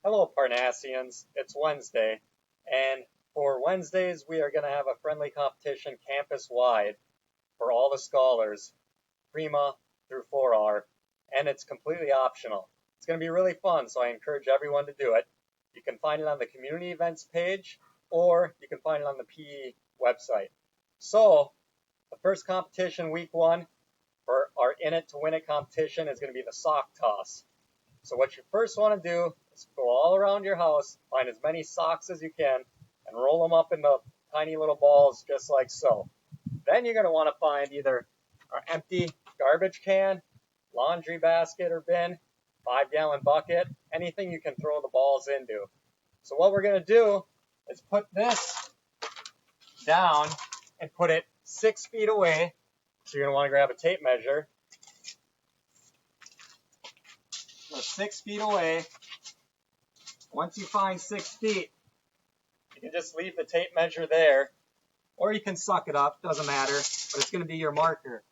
Hello, Parnassians. It's Wednesday, and for Wednesdays, we are going to have a friendly competition campus-wide for all the scholars, Prima through 4R, and it's completely optional. It's going to be really fun, so I encourage everyone to do it. You can find it on the community events page, or you can find it on the PE website. So, the first competition, week one, for our In It to Win It competition is going to be the sock toss. So what you first want to do is go all around your house, find as many socks as you can, and roll them up into tiny little balls just like so. Then you're going to want to find either an empty garbage can, laundry basket or bin, 5-gallon bucket, anything you can throw the balls into. So what we're going to do is put this down and put it 6 feet away. So you're going to want to grab a tape measure. 6 feet away. Once you find 6 feet, you can just leave the tape measure there, or you can suck it up, doesn't matter, but it's going to be your marker.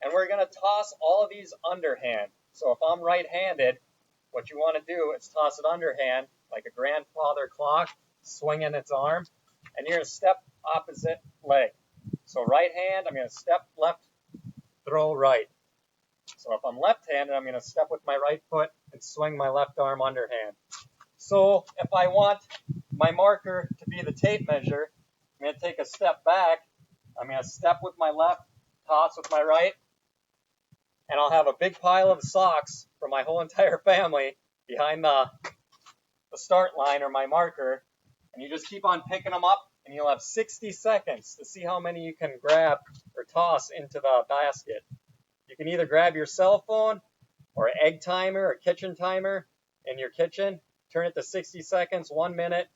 And we're going to toss all of these underhand. So if I'm right-handed, what you want to do is toss it underhand, like a grandfather clock, swinging its arm, and you're going to step opposite leg. So right hand, I'm going to step left, throw right. So if I'm left-handed, I'm going to step with my right foot and swing my left arm underhand. So if I want my marker to be the tape measure, I'm going to take a step back. I'm going to step with my left, toss with my right, and I'll have a big pile of socks for my whole entire family behind the start line or my marker. And you just keep on picking them up, and you'll have 60 seconds to see how many you can grab or toss into the basket. You can either grab your cell phone or an egg timer or kitchen timer in your kitchen, turn it to 60 seconds, 1 minute.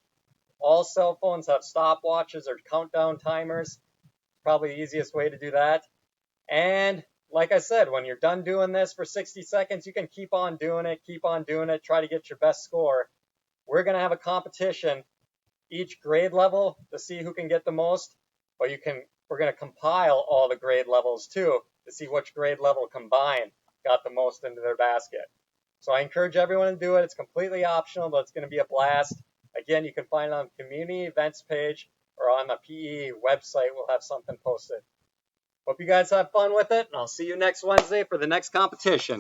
All cell phones have stopwatches or countdown timers. Probably the easiest way to do that. And like I said, when you're done doing this for 60 seconds, you can keep on doing it, try to get your best score. We're going to have a competition each grade level to see who can get the most, but we're going to compile all the grade levels too to see which grade level combined got the most into their basket. So I encourage everyone to do it. It's completely optional, but it's going to be a blast. Again, you can find it on the community events page or on the PE website. We'll have something posted. Hope you guys have fun with it, and I'll see you next Wednesday for the next competition.